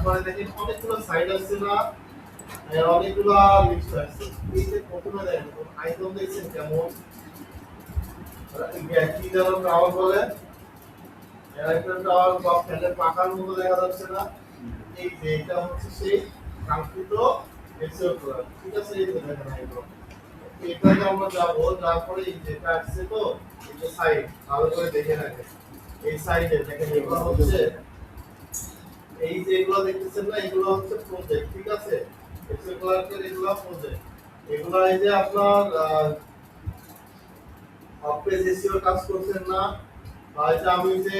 তারপরে দেখেন অনেকগুলো সাইড আছে না, অনেকগুলো লিস্ট আছে। এই যে প্রথমে দেখেন আইকন দেখছেন কেমন, কি যেন টাওয়ার বলে, একটা টাওয়ার বা ফ্যানের পাখার মতো দেখা যাচ্ছে না। এই যে এটা হচ্ছে সেই কাঙ্ক্ষিত এক্সেপ্টর, ঠিক আছে? এই যে দেখেন আইকন, এটাতে আমরা যাবো, তারপরে এই যেটা আসছে তো এই যে সাইড, ভালো করে দেখে রাখেন। এই সাইডে দেখেন এগুলো হচ্ছে, এই যে এগুলো দেখতেছেন না, এগুলো হচ্ছে প্রজেক্ট, ঠিক আছে? এক্সেল ক্লার্কের এগুলো প্রজেক্ট, এগুলো এই যে আপনার পেজ এসইও কাজ করছেন না, বা এই যে আমি যে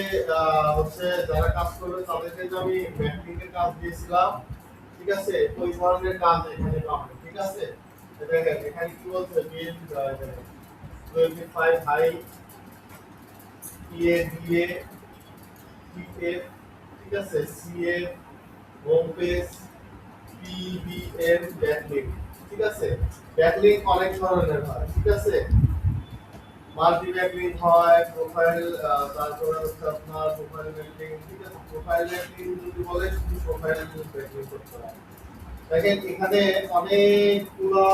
হচ্ছে যারা কাজ করবে তাদেরকে যে আমি ব্যাংকিং এর কাজ দিয়েছিলাম, ঠিক আছে? ওই ধরনের কাজ এখানে পাবেন, ঠিক আছে? দেখেন এখানে কি বলছে, BL 25 high PA DA PF, ঠিক আছে? CA home page PBM backlink, ঠিক আছে? ব্যাকলিংক অনেক ধরনের হয়, ঠিক আছে? মাল্টি ব্যাকলিংক হয়, প্রোফাইল, তারপরে হচ্ছে আপনার প্রোফাইল ব্যাকলিংক, ঠিক আছে? প্রোফাইল ব্যাকলিংক যদি বলে শুধু প্রোফাইল ব্যাকলিংক করতে হয়। দেখেন এখানে অনেকগুলো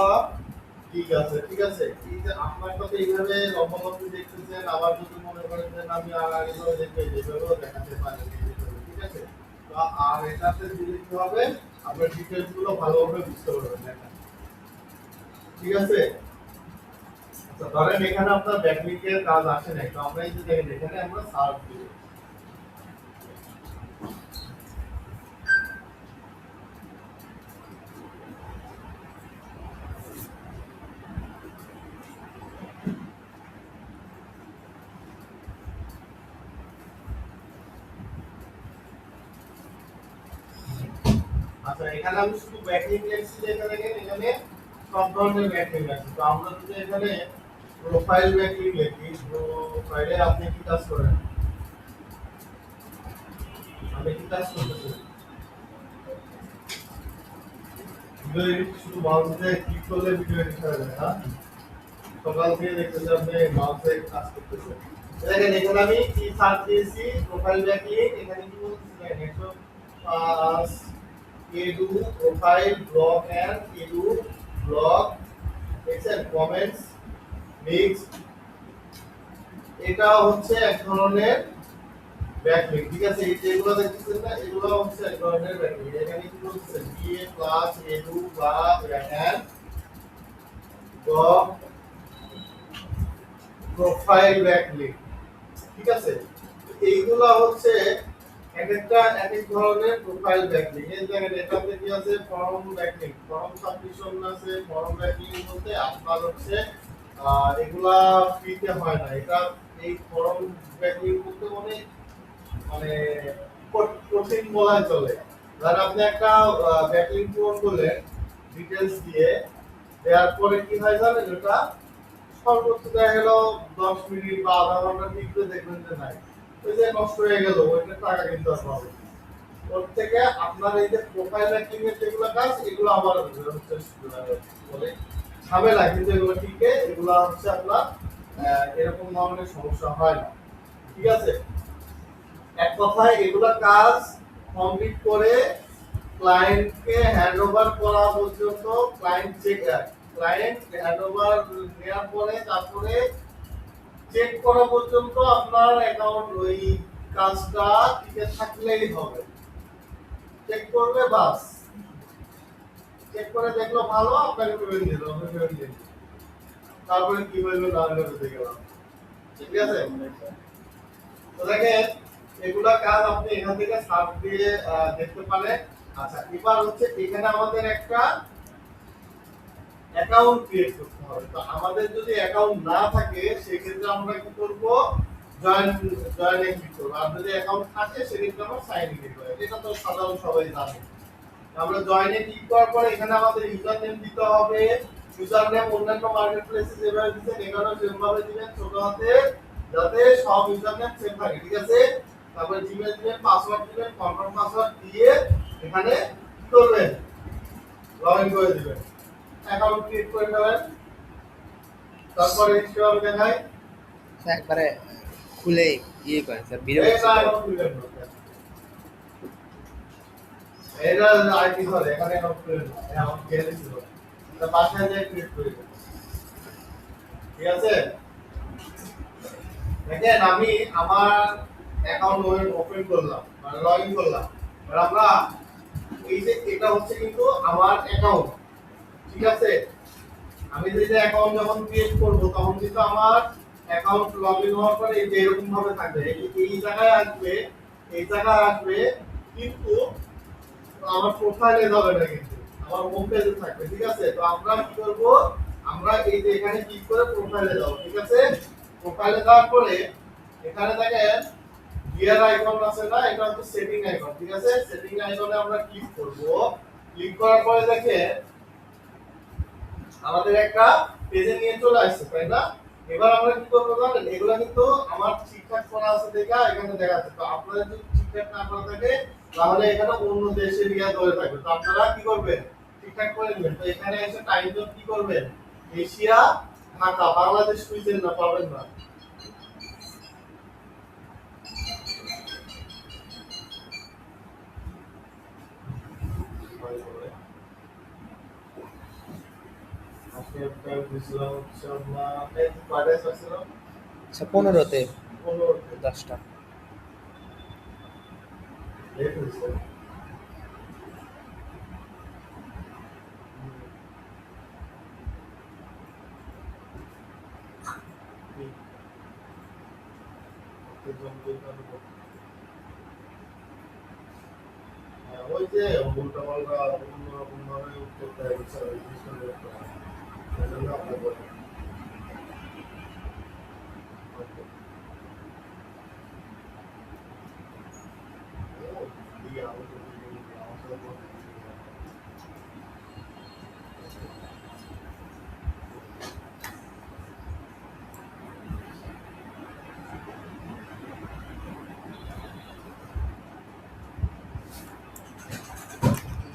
ঠিক আছে, ঠিক আছে? এই যে আপনার সাথে এইভাবে লম্বালম্বি দেখতেছেন, আবার যদি মনে করেন যে না, আমি আর আগে ধরে দেখতে যেভাবেও দেখাতে পারি, ঠিক আছে? তো আর এটাতে দিলে কি হবে, আপনার ডিটেলস গুলো ভালোভাবে বুঝতে পারবেন, দেখেন, ঠিক আছে? আচ্ছা, ধরেন এখানে আপনার ব্যাকলিংকের কাজ আসে নাই, তো আমরা এই যে দেখেন এখানে আমরা সার্চ দিব। আচ্ছা, এখানে আমি শুধু ব্যাকলিংক লিখছি, এখানে দেখেন এখানে সব ধরনের ব্যাকলিংক আছে। তো আমরা যদি এখানে প্রোফাইল ব্যাকলিংক লিখি, প্রোফাইলে আপনি কি কাজ করেন, আমি কি কাজ করতেছি, ভিডিও এডিট শুধু মাউসে ক্লিক করলে ভিডিও এডিট হয়ে যায়, হ্যাঁ? সকাল থেকে দেখতেছি আপনি মাউসে কাজ করতেছেন। দেখেন এখানে আমি কি সার্চ দিয়েছি, প্রোফাইল ব্যাকলিংক, এখানে কি বলতেছি দেখেন 105 edu profile blog and edu blog, দেখছেন কমেন্টস মিক্স, এটা হচ্ছে এক ধরনের ব্যাকলিংক, ঠিক আছে? এই যেগুলো দেখতেছেন না, এগুলো হচ্ছে এক ধরনের ব্যাকলিংক। এখানে কি বলছে, বিএ প্লাস edu বা এন্ড ব্লগ প্রোফাইল ব্যাকলিংক, ঠিক আছে? এইগুলো হচ্ছে এক একটা এক এক ধরনের প্রোফাইল ব্যাকলিংক। এই দেখেন এটাতে কি আছে, ফর্ম ব্যাকলিংক, ফর্ম সাবমিশন আছে। ফর্ম ব্যাকলিংক বলতে আপনার হচ্ছে এগুলা ফ্রিতে হয় না, এটা এই ফর্ম ব্যাকলিংক বলতে অনেক মানে কঠিন বলা চলে। ধরেন আপনি একটা ব্যাকলিংক পূরণ করলেন ডিটেলস দিয়ে, দেওয়ার পরে কি হয় জানেন, ওটা সর্বোচ্চ দেখা গেল 10 মিনিট বা আধা ঘন্টা টিকতে দেখবেন যে নাই, ওই যে নষ্ট হয়ে গেল, ওইটা টাকা কিন্তু আর পাবে। ওর থেকে আপনার এই যে প্রোফাইল ব্যাকলিং এর যেগুলো কাজ, এগুলো আমার হচ্ছে বলে ঝামেলা, কিন্তু এগুলো ঠিকই, এগুলো হচ্ছে আপনার এরকম ধরনের সমস্যা হয় না, ঠিক আছে? এক কথায় এগুলা কাজ কমপ্লিট করে ক্লায়েন্টকে হ্যান্ডওভার করা পর্যন্ত, ক্লায়েন্ট হ্যান্ডওভার নেওয়ার পরে তারপরে চেক করা পর্যন্ত আপনার অ্যাকাউন্ট ওই কাজটা টিকে থাকলেই হবে। চেক করবে, বাস চেক করে দেখলো ভালো, আপনাকে পেমেন্ট দিল, আপনি পেমেন্ট দিন, তারপরে কি হইলো না হইলো দেখে গেলাম, ঠিক আছে? তো দেখেন এগুলা কাজ আপনি এখান থেকে সার্চ দিয়ে দেখতে পারেন। আচ্ছা, এবার হচ্ছে এখানে আমাদের একটা অ্যাকাউন্ট ক্রিয়েট করতে হবে। তো আমাদের যদি অ্যাকাউন্ট না থাকে সেক্ষেত্রে আমরা কি করব, জয়েনে ক্লিক করব। আর যদি অ্যাকাউন্ট থাকে সেক্ষেত্রে আমরা সাইন ইন ক্লিক করব। এটা তো সাধারণ সবাই জানে। আমরা জয়েনে ক্লিক করার পরে এখানে আমাদের ইউজার নেম দিতে হবে। ইউজার নেম অন্যান্য মার্কেট প্লেসে যেভাবে দিচ্ছেন এখানেও সেভাবে দিবেন, ছোট হাতে, যাতে সব ইউজার নেম সেম থাকে, ঠিক আছে? তারপরে জিমেল দিবেন, পাসওয়ার্ড দিবেন, কনফার্ম পাসওয়ার্ড দিয়ে এখানে করবেন, লগইন করে দিবেন, অ্যাকাউন্ট ক্রিয়েট করে ফেলেন। তারপরে কিভাবে দেখায়, একবারে খুলে ইয়ে করেন স্যার, ভিডিও এই না এখন খুলবেন না। এটা আইটি ধরে এখানে অ্যাকাউন্ট করে নাও অ্যাকাউন্ট দিয়ে দিছিল এটা বাসায় যে ক্রিয়েট করে দেব ঠিক আছে দেখেন আমি আমার অ্যাকাউন্ট ওপেন করলাম মানে লগইন করলাম আর আমরা এই যে এটা হচ্ছে কিন্তু আমার অ্যাকাউন্ট ঠিক আছে আমি যদি অ্যাকাউন্ট যখন ক্রিয়েট করব তখন কিন্তু আমার অ্যাকাউন্ট লগইন হওয়ার পরে এই যে এরকম ভাবে থাকবে এই জায়গায় আসবে এই জায়গায় আসবে কিন্তু আমার প্রোফাইলে যাবে না কিন্তু আমার হোম পেজে থাকবে ঠিক আছে তো আমরা কি করব আমরা এই যে এখানে ক্লিক করে প্রোফাইলে যাব ঠিক আছে প্রোফাইলে যাওয়ার পরে এখানে দেখেন গিয়ার আইকন আছে না এটা হচ্ছে সেটিং আইকন ঠিক আছে সেটিং আইকনে আমরা ক্লিক করব ক্লিক করার পরে দেখেন আমাদের একটা পেজে নিয়ে চলে আসছে তাই না এবার আমরা কি করব জানেন এগুলা কিন্তু আমার ঠিকঠাক করা আছে দেখা এখানে দেখাচ্ছে তো আপনাদের যদি ঠিকঠাক না করা থাকে তাহলে এখানে অন্য দেশের ইয়া ধরে থাকবে তো আপনারা কি করবেন ঠিকঠাক করে নেবেন তো এখানে এসে টাইম জোন কি করবেন এশিয়া ঢাকা বাংলাদেশ খুঁজেন না পাবেন না আজকে টাইম দিছিলাম হচ্ছে আমরা এই কয়টা আসছিলাম আচ্ছা 15-তে 15 10টা লেট হইছে ওই যে উল্টা পাল্টা অন্যরকম ভাবে উত্তর দেয় স্যার এই জিনিসটা করতে হয় সেজন্য আপনার বলি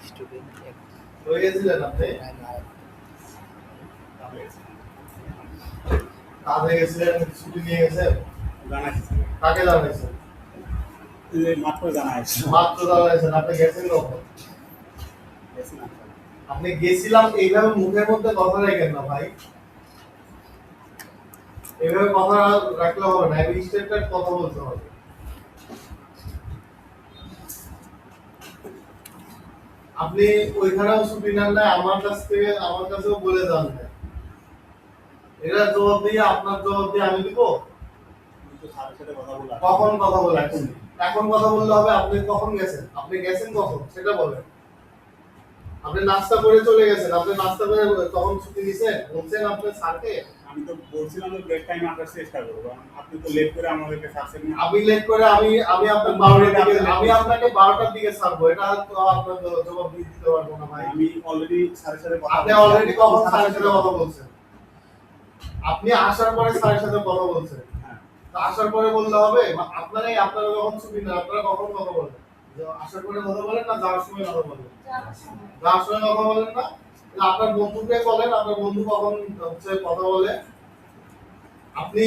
স্টুডেন্ট এক হয়ে গেছিলেন আপনি কাজে গেছিলেন ছুটি নিয়ে গেছেন জানাইছি কাকে জানাইছেন মাত্র জানাইছি মাত্র জানাইছেন আপনি গেছেন কখন গেছি না আপনি গেছিলাম এইভাবে মুখের মধ্যে কথা রাখেন না ভাই এইভাবে কথা রাখলে হবে না এই স্টেপটা কথা বলতে হবে আপনি ওইখানেও ছুটি নেন না আমার কাছ থেকে আমার কাছেও বলে যান না এরা জবাব দিয়ে আপনার জবাব দিয়ে আমি দিব কিন্তু স্যারের সাথে কথা বলা কখন কথা বলে এখন কথা বললে হবে আপনি কখন গেছেন আপনি গেছেন কখন সেটা বলেন আপনি নাস্তা করে চলে গেছেন আপনি নাস্তা করে তখন ছুটি নিছেন বলছেন আপনি স্যারকে আমি তো বলছিলাম যে ব্রেক টাইম আসার চেষ্টা করবো আপনি তো লেট করে আমাদেরকে ছাড়ছেন না আমি লেট করে আমি আপনার 12টার দিকে আমি আপনাকে 12টার দিকে ছাড়বো এটা তো আপনার জবাব দিয়ে দিতে পারবো না ভাই আমি অলরেডি স্যারের সাথে কথা আপনি অলরেডি কখন স্যারের সাথে কথা বলছেন আপনি আসার পরে স্যারের সাথে কথা বলছেন হ্যাঁ তো আসার পরে বললে হবে আপনারাই আপনারা যখন ছুটি না আপনারা কখন কথা বলেন যে আসার পরে কথা বলেন না যাওয়ার সময় কথা বলেন যাওয়ার সময় কথা বলেন না তাহলে আপনার বন্ধুকে বলেন আপনার বন্ধু কখন হচ্ছে কথা বলে আপনি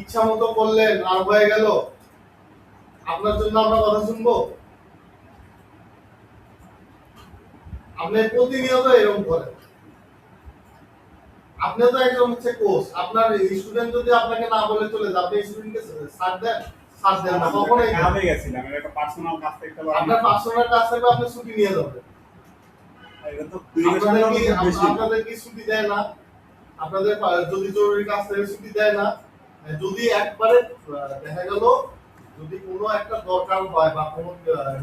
ইচ্ছা মতো করলেন আর হয়ে গেল আপনার জন্য আমরা কথা শুনবো আপনি প্রতিনিয়ত এরকম করেন আপনি তো একজন হচ্ছে কোচ আপনার স্টুডেন্ট যদি আপনাকে না বলে চলে যায় আপনি স্টুডেন্টকে ছাড় দেন না কখনোই না। কাজে গেছিলাম আমি একটা পার্সোনাল কাজ থেকে আপনার পার্সোনাল কাজ থাকবে আপনি ছুটি নিয়ে যাবেন এটা তো 2 বছরের বেশি আপনাদের কি ছুটি দেয় না আপনাদের যদি জরুরি কাজ থাকে ছুটি দেয় না যদি একবারে দেখা গেল যদি কোনো একটা দরকার হয় বা কোনো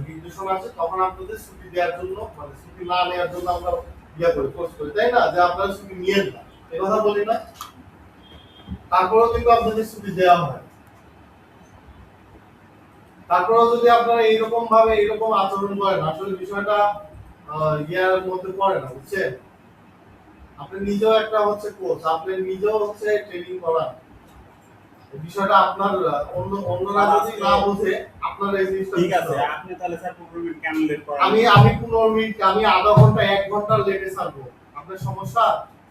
নির্দেশনা আছে তখন আপনাদের ছুটি দেওয়ার জন্য মানে ছুটি না নেওয়ার জন্য আমরা ইয়া করি কোর্স করি তাই না যে আপনারা ছুটি নিয়েন না এই কথা বলি না তারপরেও কিন্তু আপনাদের ছুটি দেওয়া হয় তারপরেও যদি আপনারা এইরকম ভাবে এইরকম আচরণ করেন আসলে বিষয়টা ইয়ার মধ্যে পড়ে না বুঝছেন আপনি নিজেও একটা হচ্ছে কোচ আপনি নিজেও হচ্ছে ট্রেনিং করান এই বিষয়টা আপনার অন্যরা যদি না বোঝে আপনার এই জিনিসটা ঠিক আছে আপনি তাহলে স্যার 15 মিনিট কেন লেট করেন আমি 15 মিনিট আমি আধা ঘন্টা 1 ঘন্টা লেটে ছাড়বো আপনার সমস্যা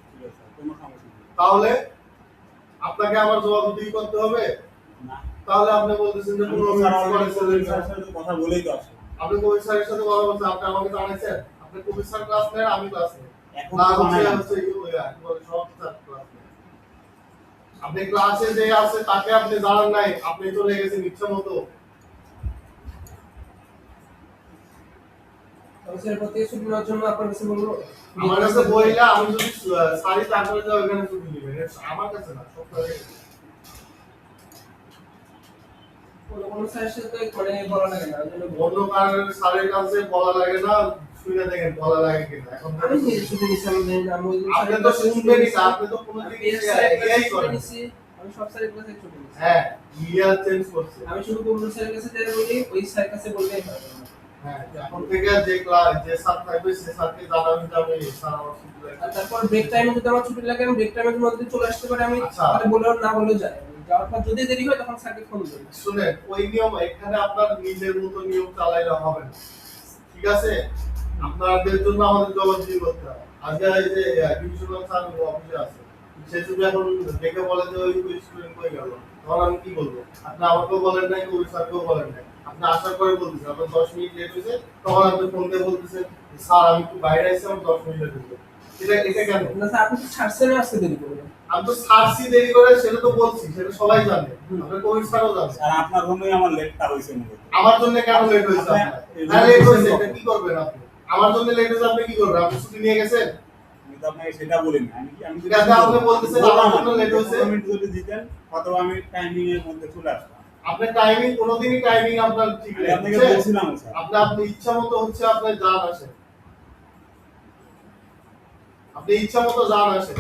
ঠিক আছে কোনো সমস্যা নেই তাহলে আপনাকে আমার জবাবদিহি করতে হবে না তাহলে আপনি বলতেছেন যে 15 মিনিট পরে চলে স্যারের সাথে কথা বলেই তো আসে আপনি কবির স্যারের সাথে কথা বলছেন, আপনি আমাকে জানাইছেন? আপনি কবির স্যার ক্লাস নেন, আমি ক্লাস নেই। এখন না তো হচ্ছে জানাই না। হচ্ছে কি বলে সব স্যার ক্লাস নেন। আপনি ক্লাসে যে আছে তাকে আপনি জানান নাই, আপনি চলে গেছেন ইচ্ছা মতো। স্যার প্রতি ছুটি নেওয়ার জন্য আপনার কাছে বলবো আমার কাছে বইলা আমি যদি সারি তারপরে যাও এখানে ছুটি নিবেন, এটা আমার কাছে না, সব স্যারের কাছে। কোনো স্যারের সাথে তো মানে বলা লাগে না, ওই জন্য অন্য কারণে স্যারের কাছে বলা লাগে না, শুনে দেখেন বলা লাগে কিনা। এখন আমি নিজে ছুটি নিছি, আমি ওই দিন আপনি স্যারের তো কাছে শুনবেনই না, আপনি তো কোনো আমি দিন স্যারের কাছে এআই ছুটি করেন। নিছি, আমি সব স্যারের কাছে ছুটি নিছি। হ্যাঁ, ইয়ার চেঞ্জ করছে। আমি শুধু কবুল স্যারের কাছে যেতে বলি, ওই স্যারের কাছে বললেই হয়। হ্যাঁ, এখন থেকে যে ক্লাস যে স্যার থাকবে সে স্যারকে জানাবেন যে আমি স্যার আমার ছুটি আর লাগবে। তারপর ব্রেক টাইমে যদি আমার ছুটি লাগে, আমি ব্রেক টাইমের মধ্যে চলে আসতে পারি, আমি আচ্ছা। তাহলে বলেও না বলেও যায়। যাওয়ার পর যদি দেরি হয় তখন স্যারকে ফোন করি। শুনেন, ওই নিয়ম এখানে আপনার নিজের মতো নিয়ম চালাইলে হবে না, ঠিক আছে? আপনাদের জন্য আমাদের জবাবদিহি করতে হবে। আজকে এই যে ডিভিশনাল স্যার অফিসে আছে, সে যদি এখন দেখে বলে যে ওই স্টুডেন্ট কই গেল, তখন আমি কি বলবো? আপনি আমাকেও বলেন নাই, ওই স্যারকেও বলেন নাই, আপনি আসার পরে বলতেছেন আপনার 10 মিনিট লেট হয়েছে, তখন আপনি ফোন দিয়ে বলতেছেন স্যার আমি একটু বাইরে আছি, আমার 10 মিনিট লেট হয়েছে। এটা কেন? না স্যার, আপনি তো ছাড়ছেন আসতে দেরি করবেন। আমি তো সার্সি দেরি করে সেটা তো বলছি, সেটা সবাই জানে, আপনার কোভিড স্যারও জানে। স্যার আপনার জন্যই আমার লেটটা হয়েছে মূলত। আমার জন্য কেন লেট হয়েছে আপনার? হ্যাঁ, লেট হয়েছে, এটা কি করবেন আপনি? আমার জন্য লেট হয়েছে, আপনি কি করবেন? আপনি ছুটি নিয়ে গেছেন? আমি তো আপনাকে সেটা বলিনি। আমি ঠিক আছে, আপনি বলতেছেন আমার জন্য লেট হয়েছে। 15 মিনিট যদি দিতেন অথবা আমি টাইমিং এর মধ্যে চলে আসতাম। আপনার টাইমিং, কোনোদিনই টাইমিং আপনার ঠিক আমি নেই, আপনাকে বুঝছেন? বলছিলাম স্যার। আপনি ইচ্ছা মতো হচ্ছে আপনার যান আসেন, আপনি ইচ্ছা মতো যান আসেন।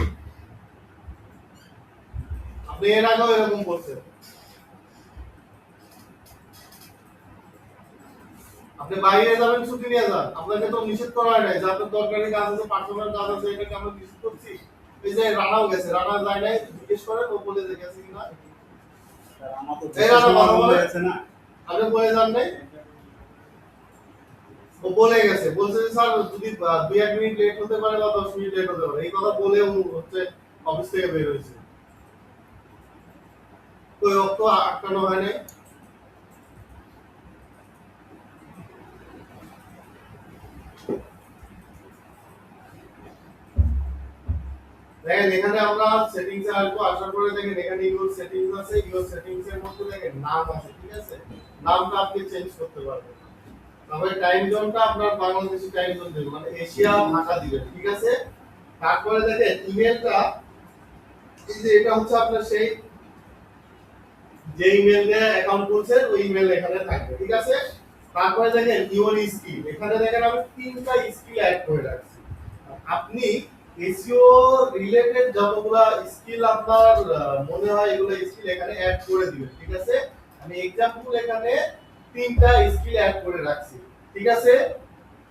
আপনি এর আগেও এরকম করছেন। আপনি বাইরে যাবেন, ছুটি নিয়ে যান, আপনাকে তো নিষেধ করা হয় নাই যে আপনার দরকারি কাজ আছে, পার্সোনাল কাজ আছে, এটাকে আমরা নিষেধ করছি। এই যে রানাও গেছে, রানা যায় নাই, জিজ্ঞেস করেন ও বলে যে গেছে কিনা। স্যার আমার তো এই রানা কথা বলে, আছে না। আপনি বলে যান নাই, ও বলে গেছে, বলছে যে স্যার যদি 2-1 মিনিট লেট হতে পারে বা 10 মিনিট লেট হতে পারে, এই কথা বলে ও হচ্ছে অফিস থেকে বের হয়েছে। ওই অক্ত আটকানো হয় নাই। দেখেন এখানে আমরা সেটিংসে আসবো, আসার পরে দেখেন এখানে ইউর সেটিংস আছে, ইউর সেটিংস এর মধ্যে দেখেন নাম আছে, ঠিক আছে? নামটা আপনি চেঞ্জ করতে পারবেন। তারপরে টাইম জোনটা আপনার বাংলাদেশি টাইম জোন দিবেন, মানে এশিয়া ঢাকা দিবেন, ঠিক আছে? তারপরে দেখেন ইমেলটা, এই যে এটা হচ্ছে আপনার সেই যে ইমেল দিয়ে অ্যাকাউন্ট খুলছেন, ওই ইমেল এখানে থাকবে, ঠিক আছে? তারপরে দেখেন ইউর স্কিল, এখানে দেখেন আমি 3টা স্কিল অ্যাড করে রাখছি। আপনি এসইও রিলেটেড যতগুলা স্কিল আপনার মনে হয় এগুলো স্কিল এখানে অ্যাড করে দিবেন, ঠিক আছে? আমি एग्जांपल এখানে 3টা স্কিল অ্যাড করে রাখছি, ঠিক আছে?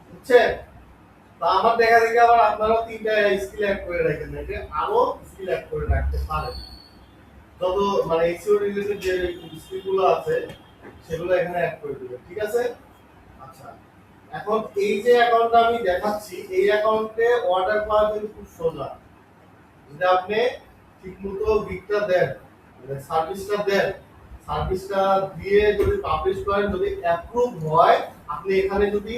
বুঝছেন? তো আমার দেখা দেখে আবার আপনারাও 3টা স্কিল অ্যাড করে রাখেন, এটা আরো স্কিল অ্যাড করে রাখতে পারেন। যত মানে এসইও রিলেটেড যে স্কিলগুলো আছে সেগুলো এখানে অ্যাড করে দিবেন, ঠিক আছে? আচ্ছা, এখন এই যে অ্যাকাউন্টটা আমি দেখাচ্ছি, এই অ্যাকাউন্টে অর্ডার পাওয়া কিন্তু খুব সোজা। যদি আপনি ঠিকমতো গিগটা দেন, মানে সার্ভিসটা দেন, সার্ভিসটা দিয়ে যদি পাবলিশ করেন, যদি অ্যাপ্রুভ হয়, আপনি এখানে যদি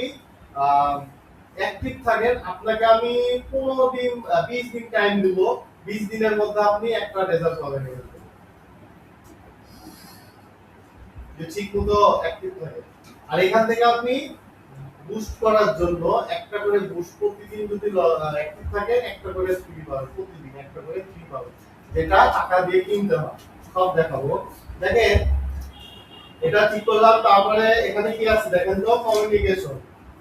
অ্যাক্টিভ থাকেন, আপনাকে আমি 15 দিন 20 দিন টাইম দেব, 20 দিনের মধ্যে আপনি একটা রেজাল্ট পাবেন এখান থেকে। যে ঠিকমতো অ্যাক্টিভ থাকে। আর এখান থেকে আপনি বুস্ট করার জন্য একটা করে বুস্ট প্রতিদিন যদি অ্যাক্টিভ থাকে, একটা করে ফ্রি পাবেন, প্রতিদিন একটা করে ফ্রি পাবেন, যেটা টাকা দিয়ে কিনতে হয়। সব দেখাবো। দেখেন এটা ঠিক করলাম, তারপরে এখানে কি আছে দেখেন তো, কমিউনিকেশন,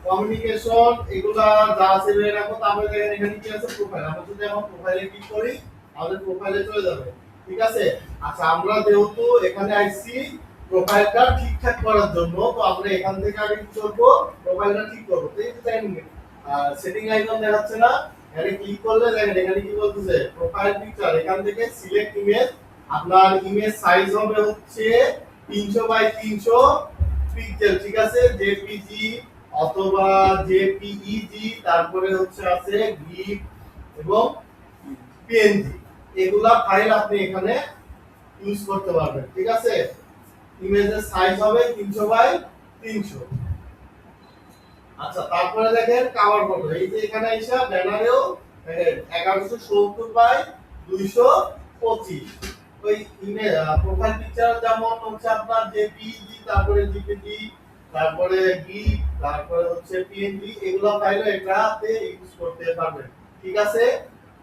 কমিউনিকেশন এগুলা যা আছে বের রাখো। তারপরে দেখেন এখানে কি আছে, প্রোফাইল। আমরা যদি এখন প্রোফাইলে ক্লিক করি, আমাদের প্রোফাইলে চলে যাবে, ঠিক আছে? আচ্ছা, আমরা যেহেতু এখানে আইছি প্রোফাইলটা ঠিকঠাক করার জন্য, তো আমরা এখান থেকে আগে কি করব, প্রোফাইলটা ঠিক করব। তো এই যে সেটিং আইকন দেখাচ্ছে না, এখানে ক্লিক করলে দেখেন এখানে কি বলতেছে, প্রোফাইল পিকচার, এখান থেকে সিলেক্ট ইমেজ। আপনার ইমেজ সাইজ হবে হচ্ছে 300 বাই 300 পিক্সেল, ঠিক আছে? জেপিজি অথবা জেপিইজি, তারপরে হচ্ছে আছে গিফ এবং পিএনজি, এগুলা ফাইল আপনি এখানে ইউজ করতে পারবেন, ঠিক আছে? ইমেজের সাইজ হবে 300 বাই 300, আচ্ছা, তারপরে দেখেন কাভার ফটো। এই যে এখানে এসে ব্যানারেও দেখেন 1170 বাই 225। ওই প্রোফাইল পিকচার যেমন হচ্ছে আপনার জেপিজি, তারপরে জিপিজি, তারপরে গিফ, তারপরে হচ্ছে পিএনজি, এগুলো ফাইলও এটাতে ইউজ করতে পারবেন। ঠিক আছে,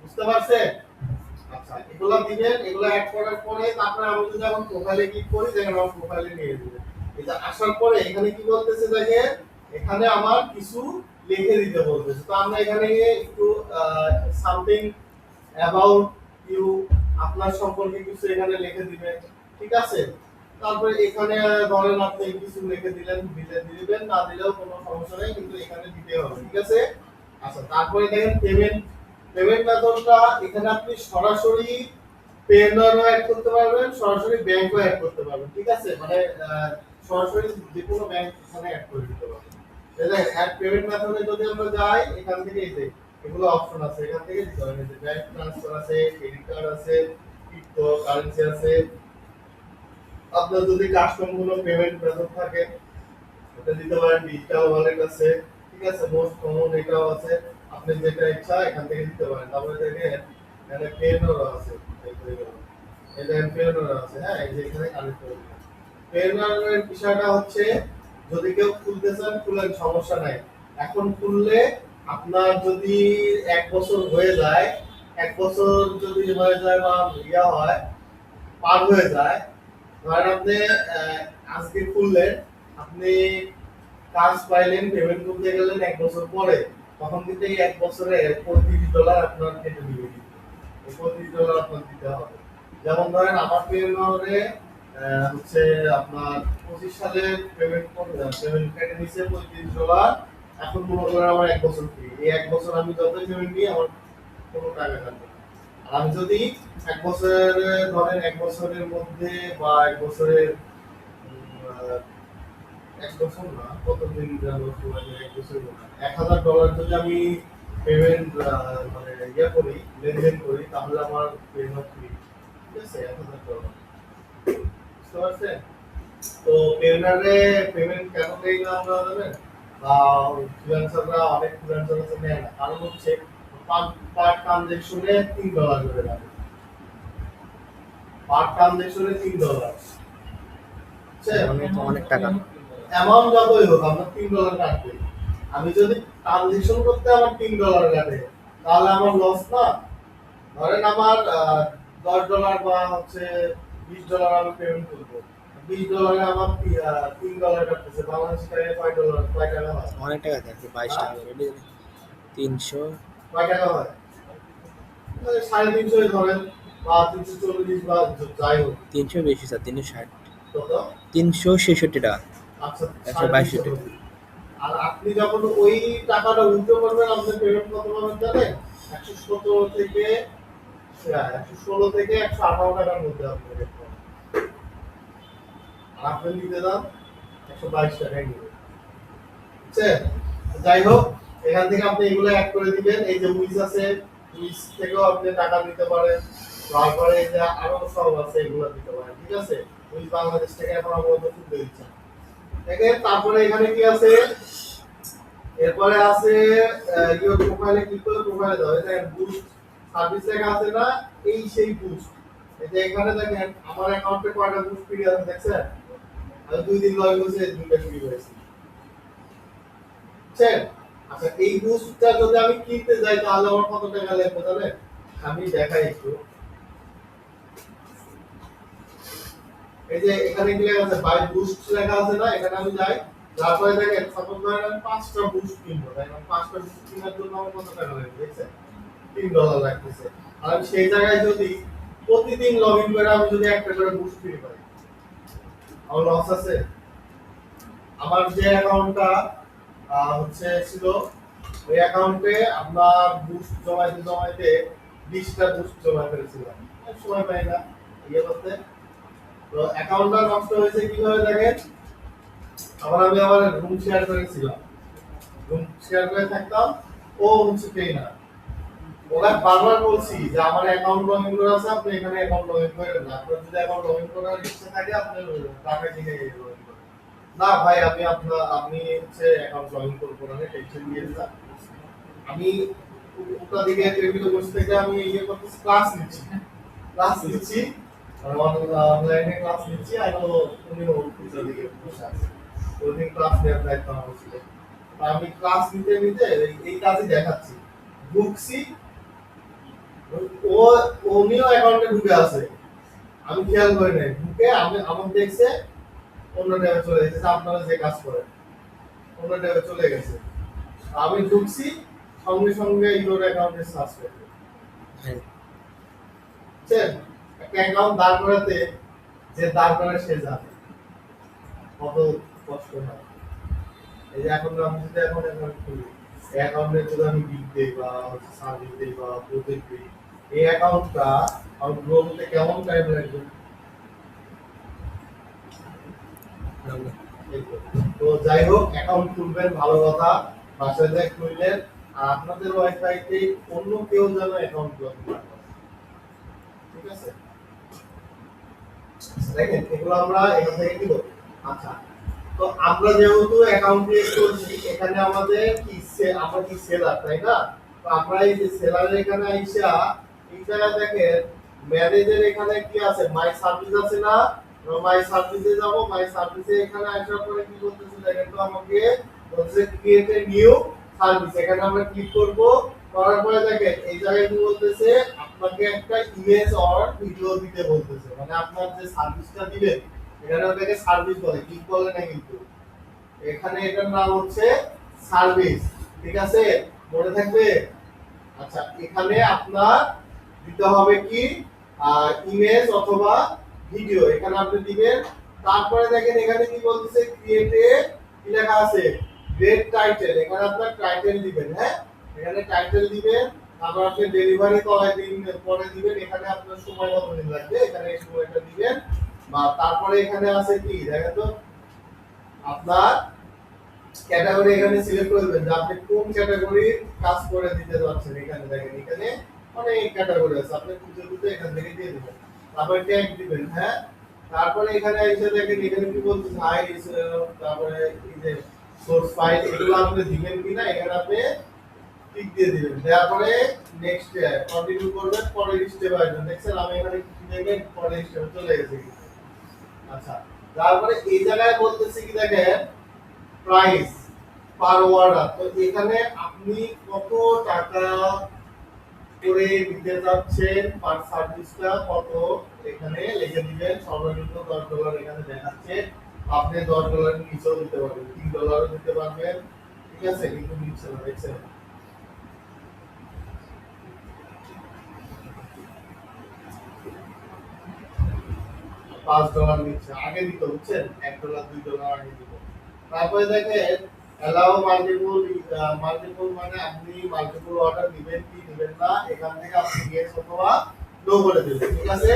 বুঝতে পারছেন? আচ্ছা, এগুলো দিবেন, এগুলো অ্যাড করার পরে তারপরে আমি যদি এখন প্রোফাইলে ক্লিক করি, দেখেন আমার প্রোফাইলে নিয়ে যাবে। এটা আসার পরে এখানে কি বলতেছে দেখেন, এখানে আমার কিছু লিখে দিতে বলতেছে। তো আমরা এখানে গিয়ে একটু সামথিং অ্যাবাউট ইউ, আপনার সম্পর্কে কিছু এখানে লিখে দিবেন। ঠিক আছে, তারপরে এখানে ধরেন আপনি কিছু লিখে দিলেন, দিবেন, না দিলেও কোনো সমস্যা নেই, কিন্তু এখানে দিতে হবে। ঠিক আছে। আচ্ছা, তারপরে দেখেন পেমেন্ট মেথডটা এখানে আপনি সরাসরি পেনারও অ্যাড করতে পারবেন, সরাসরি ব্যাংকও অ্যাড করতে পারবেন। ঠিক আছে, মানে সরাসরি যে কোনো ব্যাংক এখানে অ্যাড করে দিতে পারবেন। তাহলে অ্যাড পেমেন্ট মেথডে যদি আমরা যাই, এখান থেকে এই যে এগুলো অপশন আছে, এখান থেকে দিতে পারেন। এই যে ব্যাংক ট্রান্সফার আছে, ক্রেডিট কার্ড আছে, ক্রিপ্টো কারেন্সি আছে। আপনার যদি কাস্টম কোনো পেমেন্ট মেথড থাকে এটা দিতে পারেন, ডিজিটাল ওয়ালেট আছে। ঠিক আছে, মোস্ট কমন এটাও আছে, আপনি যেটা ইচ্ছা এখান থেকে দিতে পারেন। তারপরে দেখেন এখানে পেনও আছে, এটা পেনও আছে। হ্যাঁ, এই যে এখানে কানেক্ট করে দিবেন। পেনের বিষয়টা হচ্ছে যদি কেউ খুলতে চান খুলেন, সমস্যা নাই। এখন খুললে আপনার যদি 1 বছর হয়ে যায়, 1 বছর যদি হয়ে যায় বা ইয়া হয়, পার হয়ে যায়, ধরেন আপনি আজকে খুললেন, আপনি কাজ পাইলেন, পেমেন্ট করতে গেলেন 1 বছর পরে, তখন কিন্তু এই 1 বছরে $35 আপনার কেটে দিবে। এই $35 আপনার দিতে হবে। যেমন ধরেন আমার পেমেন্টে হচ্ছে আপনার 25 সালে পেমেন্ট কেটে নিচ্ছে $35। এখন মনে করেন আমার 1 বছর ফ্রি, এই 1 বছর আমি যত পেমেন্ট নিই আমার কোনো টাকা কাটবে না। আর আমি যদি 1 বছরের ধরেন 1 বছরের মধ্যে বা 1 বছরের 1 বছর না, কতদিন যাবো সময়, 1 বছর $1000 যদি আমি পেমেন্ট মানে ইয়ে করি, লেনদেন করি, তাহলে আমার পেমেন্ট ফ্রি। ঠিক আছে, $1000। বুঝতে পারছেন? তো পেমেন্টারে পেমেন্ট কেন দেই না আমরা জানেন? বা ফ্রিল্যান্সাররা, অনেক ফ্রিল্যান্সার আছে নেয় না, কারণ হচ্ছে পার ট্রানজেকশনে $3 করে লাগে। পার ট্রানজেকশনে $3। অনেক টাকা। অ্যামাউন্ট যতই হোক আপনার $3 কাটবে। আমি যদি ট্রানজেকশন করতে আমার $3 কাটে, তাহলে আমার লস না? ধরেন আমার $10 বা হচ্ছে $20 আমি পেমেন্ট করবো, $20 আমার $3 কাটতেছে, বাংলাদেশি টাকায় কয় টাকা হয়? অনেক টাকা থাকে, 22 টাকা করে। 300। কয় টাকা হয়? 350 ধরেন, বা 340, বা যাই হোক। 300 বেশি স্যার, 360। কত? 366 টাকা। আচ্ছা, 122 টাকা। আর আপনি যখন ওই টাকাটা উইথড্র করবেন, আপনার পেমেন্ট কত পাবেন জানেন? 117 থেকে 116 থেকে 118 টাকার মধ্যে আপনি পেমেন্ট পাবেন। আর আপনি নিতে দাম 122 টাকায় নেবেন। বুঝছেন? যাই হোক, এখান থেকে আপনি এগুলো অ্যাড করে দিবেন। এই যে উইজ আছে, উইজ থেকেও আপনি টাকা নিতে পারেন। তারপরে এই যে আরো সব আছে, এগুলো দিতে পারেন। ঠিক আছে, উইজ বাংলাদেশ থেকে এখন আমাদের তুলতে দিচ্ছেন। দেখেন তারপরে এখানে কি আছে, এরপরে আছে ইওর প্রোফাইলে ক্লিক করে প্রোফাইলে দাও। দেখেন বুস্ট সার্ভিস লেখা আছে না, এই সেই বুস্ট। এই যে এখানে দেখেন আমার অ্যাকাউন্টে কয়টা বুস্ট ফ্রি আছে দেখছেন? আমি 2 দিন লগ ইন করছি, 2টা ফ্রি হয়েছে। বুঝছেন? আচ্ছা, এই বুস্টটা যদি আমি কিনতে যাই তাহলে আমার কত টাকা লাগবে জানেন? আমি দেখাই একটু। এই যে এখানে কি লেখা আছে, বাই বুস্ট লেখা আছে না, এখানে আমি যাই। তারপরে দেখেন সাপোজ ধরেন আমি 5টা বুস্ট কিনবো, তাই না? 5টা বুস্ট কেনার জন্য আমার কত টাকা লাগবে দেখছেন? $3 লাগতেছে। আর আমি সেই জায়গায় যদি প্রতিদিন লগ ইন করে আমি যদি একটা করে বুস্ট ফ্রি পাই, আমার লস আছে? আমার যে অ্যাকাউন্টটা হচ্ছে ছিল, ওই অ্যাকাউন্টে আপনার বুস্ট জমাইতে 20টা বুস্ট জমা করেছিলাম, সময় পাই না ইয়ে করতে। তো অ্যাকাউন্টটা নষ্ট হয়েছে কিভাবে দেখেন, আবার রুম শেয়ার করেছিলাম, রুম শেয়ার করে থাকতাম, ও হচ্ছে ট্রেনার। ওরা বারবার বলছি যে আমার অ্যাকাউন্ট লগ ইন করা আছে, আপনি এখানে অ্যাকাউন্ট লগ ইন করেন না। আপনার যদি অ্যাকাউন্ট লগ ইন করার ইচ্ছা থাকে আপনি টাকা কিনে লগ ইন করেন। না ভাই, আমি হচ্ছে অ্যাকাউন্ট লগ ইন করবো না, টেনশন নিয়ে না। আমি ওটা দিকে টেবিলে বসে থেকে আমি ইয়ে করতেছি, ক্লাস নিচ্ছি অনলাইনে ক্লাস নিচ্ছি। আর উনি ওটা দিকে বসে আছে, ওই ক্লাস নেওয়ার দায়িত্ব আমার ছিল। তা আমি ক্লাস নিতে নিতে এই কাজই দেখাচ্ছি, ঢুকছি, ও উনিও অ্যাকাউন্টে ঢুকে আছে, আমি খেয়াল করি নাই, ঢুকে আমার দেখছে অন্য ট্যাবে চলে গেছে, আপনারা যে কাজ করেন অন্য ট্যাবে চলে গেছে। আমি ঢুকছি, সঙ্গে সঙ্গে ইউর অ্যাকাউন্টে সাসপেন্ড। হ্যাঁ, বুঝছেন, একটা অ্যাকাউন্ট দাঁড় করাতে যে দাঁড় করে সে জানে কত কষ্ট হয়। এই যে এখন আমি যদি এখন অ্যাকাউন্ট খুলি, অ্যাকাউন্টে যদি আমি বিল দেই বা সার্ভিস দেই বা প্রজেক্ট দিই, এই অ্যাকাউন্টটা আমার গ্রো হতে কেমন টাইম লাগবে? ভালো। এই তো। তো যাই হোক, অ্যাকাউন্ট খুলবেন ভালো কথা, বাসায় যায় খুললেন, আর আপনাদের ওয়াইফাইতে অন্য কেউ যেন অ্যাকাউন্ট ব্লক না করে। ঠিক আছে, দেখেন এগুলো আমরা এখান থেকে কি করব। আচ্ছা, তো আমরা যেহেতু অ্যাকাউন্ট ক্রিয়েট করছি, এখানে আমাদের কি আমরা কি সেলার, তাই না? তো আমরা এই যে সেলারের এখানে আইসা এই জায়গায় দেখেন ম্যানেজের এখানে কি আছে, মাই সার্ভিস আছে না? মাই সার্ভিসে যাব, মাই সার্ভিসে এখানে আসার পরে কি করতেছে দেখেন তো, আমাকে বলছে ক্রিয়েট এ নিউ সার্ভিস, এখানে আমরা ক্লিক করব। করার পরে দেখেন এই জায়গায় কি বলতেছে, আপনাকে একটা ইমেজ অর ভিডিও দিতে বলতেছে, মানে আপনার যে সার্ভিসটা দিবেন এখানে ওটাকে সার্ভিস বলে, ক্লিক বলে না কিন্তু। এখানে এটার নাম হচ্ছে সার্ভিস, ঠিক আছে, মনে থাকবে। আচ্ছা, এখানে আপনার দিতে হবে কি ইমেজ অথবা ভিডিও, এখানে আপনি দিবেন। তারপরে দেখেন এখানে কি বলতেছে, ক্রিয়েটে কি লেখা আছে, গ্রেড টাইটেল, এখানে আপনার টাইটেল দিবেন। হ্যাঁ, এখানে টাইটেল দিবেন, তারপর আপনি ডেলিভারি করার দিন পরে দিবেন, এখানে আপনার সময় কত দিন লাগবে এখানে এই সময়টা দিবেন। বা তারপরে এখানে আছে কি দেখেন তো, আপনার ক্যাটাগরি এখানে সিলেক্ট করে দিবেন যে আপনি কোন ক্যাটাগরির কাজ করে দিতে যাচ্ছেন। এখানে দেখেন এখানে অনেক ক্যাটাগরি আছে, আপনি খুঁজে খুঁজে এখান থেকে দিয়ে দিবেন, তারপরে ট্যাগ দিবেন। হ্যাঁ, তারপরে এখানে এসে দেখেন এখানে কি বলছে হাই, তারপরে এই যে সোর্স ফাইল, এগুলো আপনি দিবেন কিনা এখানে আপনি টিক দিয়ে দিবেন। তারপরে নেক্সট কন্টিনিউ করবেন, পরের স্টেপ আসবেন। দেখছেন আমি এখানে কি দেখবেন, পরের স্টেপে চলে গেছে। আচ্ছা, তারপরে এই জায়গায় বলতেছে কি দেখেন, প্রাইস পার অর্ডার। তো এখানে আপনি কত টাকা করে দিতে যাচ্ছেন পার সার্ভিসটা কত, এখানে লিখে দিবেন। সর্বনিম্ন $10 এখানে দেখাচ্ছে, আপনি $10 নিচেও দিতে পারবেন, $3 দিতে পারবেন। ঠিক আছে, কিন্তু নিচ্ছে না, দেখছেন $5 নিচ্ছে, আগে দিত বুঝছেন, $1 $2 আগে দিত। তারপরে দেখেন অ্যালাউ মাল্টিপল মানে আপনি মাল্টিপল অর্ডার দিবেন কি দিবেন না, এখান থেকে আপনি ইয়েস অথবা নো বলে দিবেন। ঠিক আছে,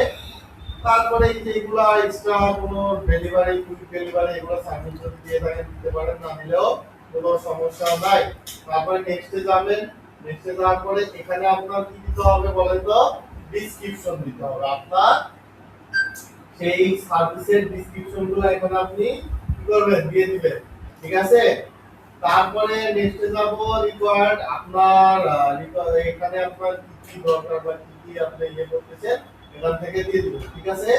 তারপরে এই যে এগুলা এক্সট্রা কোনো ডেলিভারি, কুইক ডেলিভারি, এগুলো সার্ভিস যদি দিয়ে থাকেন দিতে পারেন, না দিলেও কোনো সমস্যা নাই। তারপরে নেক্সটে যাবেন, নেক্সটে যাওয়ার পরে এখানে আপনার কি দিতে হবে বলেন তো, ডেসক্রিপশন দিতে হবে আপনার সেই সার্ভিসের ডেসক্রিপশনগুলো এখানে আপনি কি করবেন, দিয়ে দিবেন। ঠিক আছে, তারপরে নেক্সটে যাব রিকোয়ার্ড, আপনার এখানে আপনার কি কি দরকার বা কি কি আপনি ইয়ে করতেছেন এখান থেকে দিয়ে দিবেন। ঠিক আছে,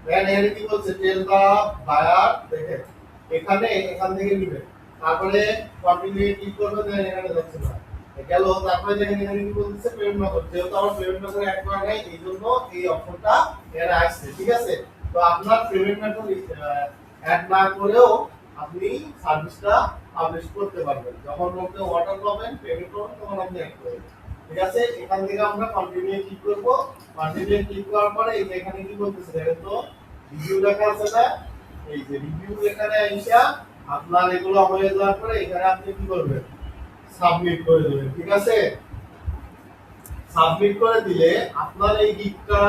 দেন এখানে কি বলছে, টেল দা বায়ার, দেখেন এখানে এখান থেকে নেবেন। তারপরে কন্টিনিউ ক্লিক করবেন, দেন এখানে যাচ্ছে না গেল। তারপরে দেখেন এখানে কি বলতেছে, পেমেন্ট মেথড, যেহেতু আমার পেমেন্ট মেথড অ্যাড করা নাই এই জন্য এই অপশনটা এখানে আসছে। ঠিক আছে, তো আপনার পেমেন্ট মেথড অ্যাড না করেও আপনি সার্ভিসটা পাবলিশ করতে পারবেন, যখন মধ্যে অর্ডার পাবেন পেমেন্ট করবেন তখন আপনি অ্যাড করবেন। ঠিক আছে, এখান থেকে আমরা কন্টিনিউ ক্লিক করব। কন্টিনিউ ক্লিক করার পরে এই যে এখানে কি বলতেছে দেখেন তো, রিভিউ লেখা আছে না, এই যে রিভিউ এখানে আইসা আপনার এগুলো হয়ে যাওয়ার পরে এখানে আপনি কি করবেন, সাবমিট করে দেবেন। ঠিক আছে, সাবমিট করে দিলে আপনার এই গিগটা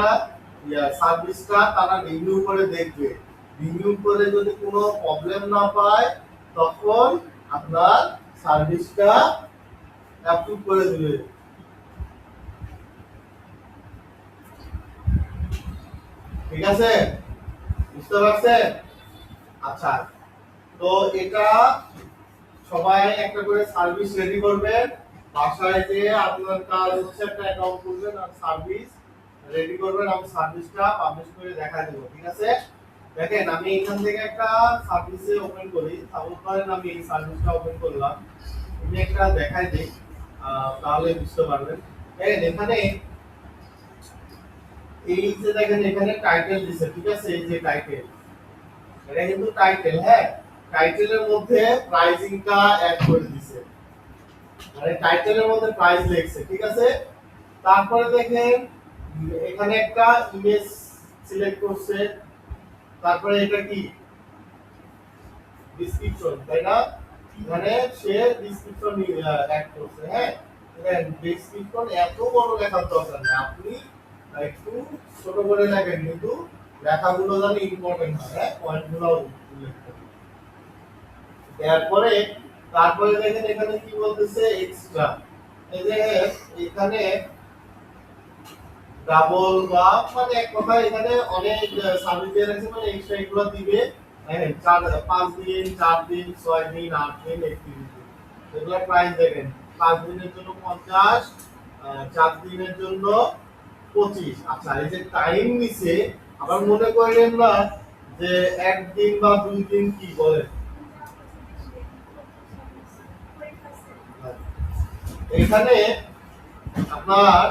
সার্ভিসটা তারা রিভিউ করে দেখবে। রিভিউ করে যদি কোনো প্রবলেম না পায় তখন আপনার সার্ভিসটা অ্যাপ্রুভ করে দিবে। ঠিক আছে, বুঝতে পারছেন? আচ্ছা, তো এটা সবাই একটা করে সার্ভিস রেডি করবেন, বাসায় যে আপনার কাজ হচ্ছে একটা অ্যাকাউন্ট খুলবেন আর সার্ভিস রেডি করবেন। আমি সার্ভিসটা পাবলিশ করে দেখা দেব, ঠিক আছে? দেখেন আমি এখান থেকে একটা সার্ভিসে ওপেন করি, সাপোজ করেন আমি এই সার্ভিসটা ওপেন করলাম, আমি একটা দেখাই দিই, তাহলে বুঝতে পারবেন। দেখেন এখানে এই যে দেখেন এখানে টাইটেল দিছে, ঠিক আছে? এই যে টাইটেল, এটা কিন্তু টাইটেল, হ্যাঁ, টাইটেলের মধ্যে প্রাইসিংটা অ্যাড করে দিছে, মানে টাইটেলের মধ্যে প্রাইস লিখছে, ঠিক আছে? তারপরে দেখেন এখানে একটা ইমেজ সিলেক্ট করছে, তারপরে এটা কি ডেসক্রিপশন, তাই না? মানে সে ডেসক্রিপশন অ্যাড করছে, হ্যাঁ। দেখেন ডেসক্রিপশন এত বড় লেখার দরকার নেই, আপনি একটু ছোট করে লেখেন, কিন্তু লেখাগুলো জানি ইম্পর্টেন্ট হয়, হ্যাঁ, পয়েন্টগুলো উল্লেখ করুন। তারপরে দেখেন এখানে কি বলতেছে এক্সট্রা, এই যে এখানে ডাবল বা মানে এক কথা এখানে অনেক সার্ভিস দিয়ে রাখছে, মানে এক্সট্রা এগুলো দিবে। হ্যাঁ, 5 দিন, 4 দিন, 6 দিন, 8 দিন, 31 দিন, এগুলা প্রাইস দেখেন। 5 দিনের জন্য 50, 4 দিনের জন্য 25। আচ্ছা, এই যে টাইম নিছে, আবার মনে করেন না যে একদিন বা 2 দিন, কি বলেন? এখানে আপনার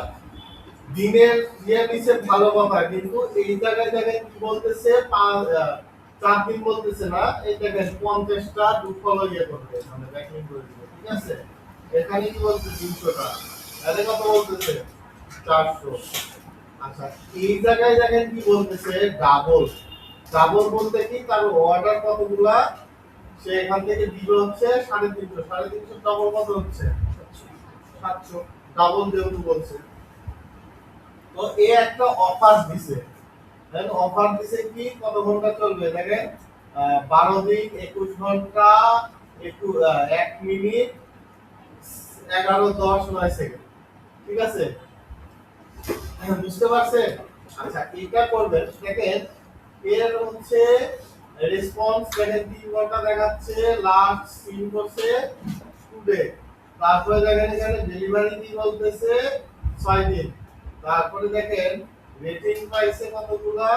দিনের ইয়ে নিচে ভালো কথা, কিন্তু এই জায়গায় দেখেন কি বলতেছে 4 দিন বলতেছে না, এই দেখেন 50টা দুফল ইয়ে করবে, মানে ব্যাকিং করে দিবে, ঠিক আছে? এখানে কি বলছে 300টা, তাহলে কত বলতেছে 400। আচ্ছা, এই জায়গায় দেখেন কি বলতেছে ডাবল। ডাবল বলতে কি তার অর্ডার কতগুলা, সে এখান থেকে দিবে হচ্ছে 350, 350 ডাবল কত হচ্ছে 700, ডাবল যেহেতু বলছে। তো এই একটা অফার দিছে, দেন অফার দিছে কি কত ঘন্টা চলবে দেখেন, 12 দিন 21 ঘন্টা 1 মিনিট 11 10 9 সেকেন্ড, ঠিক আছে? বুঝতে পারছেন? আচ্ছা, এটা করবেন, দেখেন এর হচ্ছে রেসপন্স দেখেন 3 ঘন্টা দেখাচ্ছে, লাস্ট সিন করছে টুডে। তারপরে দেখেন এখানে ডেলিভারি কি বলতেছে 6 দিন। তারপরে দেখেন রেটিং পাইছে কতগুলা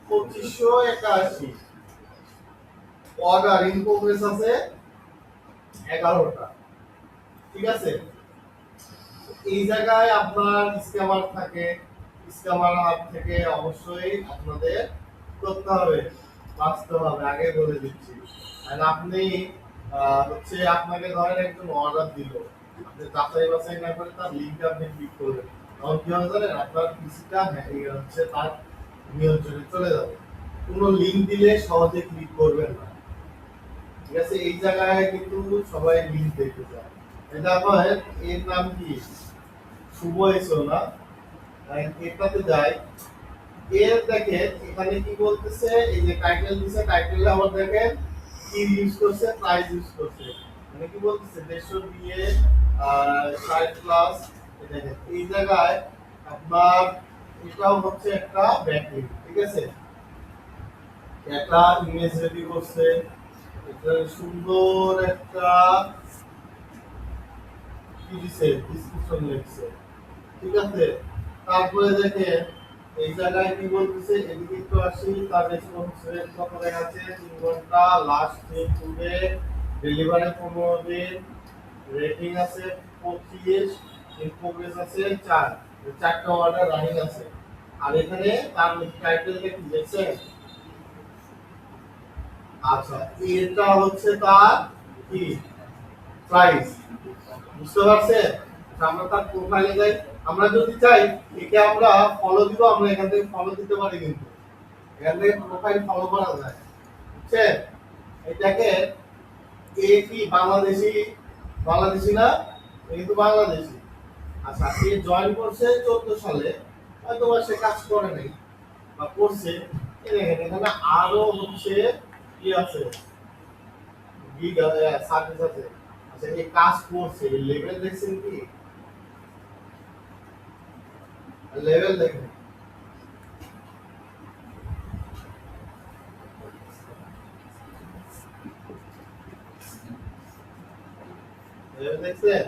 2581, অর্ডার ইন প্রোগ্রেস আছে 11টা, ঠিক আছে? এই জায়গায় আপনার স্ক্যামার থাকে, স্ক্যামার হাত থেকে অবশ্যই আপনাদের করতে হবে, বাঁচতে হবে, আগে বলে দিচ্ছি। আর আপনি হচ্ছে আপনাকে ধরেন একজন অর্ডার দিল, আপনি যাচাই বাছাই না করে তার লিঙ্কটা আপনি ক্লিক করবেন, তখন কি হবে জানেন? আপনার পিসিটা হচ্ছে তার নিয়ন্ত্রণে চলে যাবে। কোনো লিঙ্ক দিলে সহজে ক্লিক করবেন না, ঠিক আছে? এই জায়গায় কিন্তু সবাই লিঙ্ক দেখতে চায়। এটা আমার এর নাম কি শুভ এসো না, এটাতে যাই। এর দেখেন এখানে কি বলতেছে, এই যে টাইটেল দিছে, টাইটেলে আবার দেখেন কি ইউজ করছে, প্রাইস ইউজ করছে, মানে কি বলতেছে 150 দিয়ে 60 প্লাস। দেখেন এই জায়গায় আপনার এটাও হচ্ছে একটা ব্যাকলিঙ্ক, ঠিক আছে? একটা ইমেজ রেডি করছে, এটা সুন্দর একটা কি দিছে ডিসক্রিপশন লিখছে, ঠিক আছে? তারপরে দেখেন এই জায়গায় কি বলতেছে, এদিকে একটু আসি, তার রেসপন্স রেট কত দেখাচ্ছে 3 ঘন্টা, লাস্ট দিন টুডে, ডেলিভারি 15 দিন, রেটিং আছে 25, ইন প্রোগ্রেস আছে 4, 4টা অর্ডার রানিং আছে। আর এখানে তার টাইটেলটা কি দেখছেন? আচ্ছা, এটা হচ্ছে তার কি প্রাইস, বুঝতে পারছেন? আমরা তার প্রোফাইলে যাই, আমরা যদি চাই একে আমরা ফলো দিব, আমরা এখান থেকে ফলো দিতে পারি, কিন্তু এখান থেকে প্রোফাইল ফলো করা যায়, বুঝছেন? এটাকে এ কি বাংলাদেশি, বাংলাদেশি না, এ কিন্তু বাংলাদেশি। আচ্ছা, এ জয়েন করছে 14 সালে, হয়তো বা সে কাজ করে নাই বা করছে। এই দেখেন এখানে আরো হচ্ছে কি আছে, গিগ সার্ভিস আছে। আচ্ছা, এই কাজ করছে, এই লেভেল দেখছেন কি, লেভেল দেখেন, ভেবে দেখছেন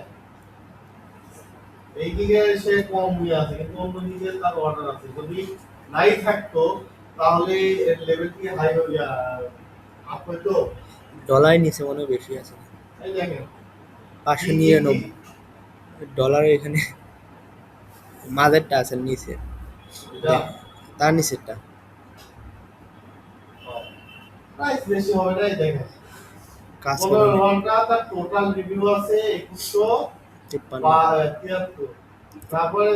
এইদিকে সে কম ইয়ে আছে কিন্তু অন্যদিকে তার অর্ডার আছে যদি নাই থাকতো তাহলে এর লেভেল কি হাই হয়ে আপ হইতো ডলার নিচে মনে হয় বেশি আছে এই দেখেন 599 ডলার এখানে মাঝেরটা আছে নিচে এটা তার নিচেরটা প্রাইস বেশি হবে না এই দেখেন কাজ 15 করে ঘন্টা তার টোটাল রিভিউ আছে 53 2173 তারপরে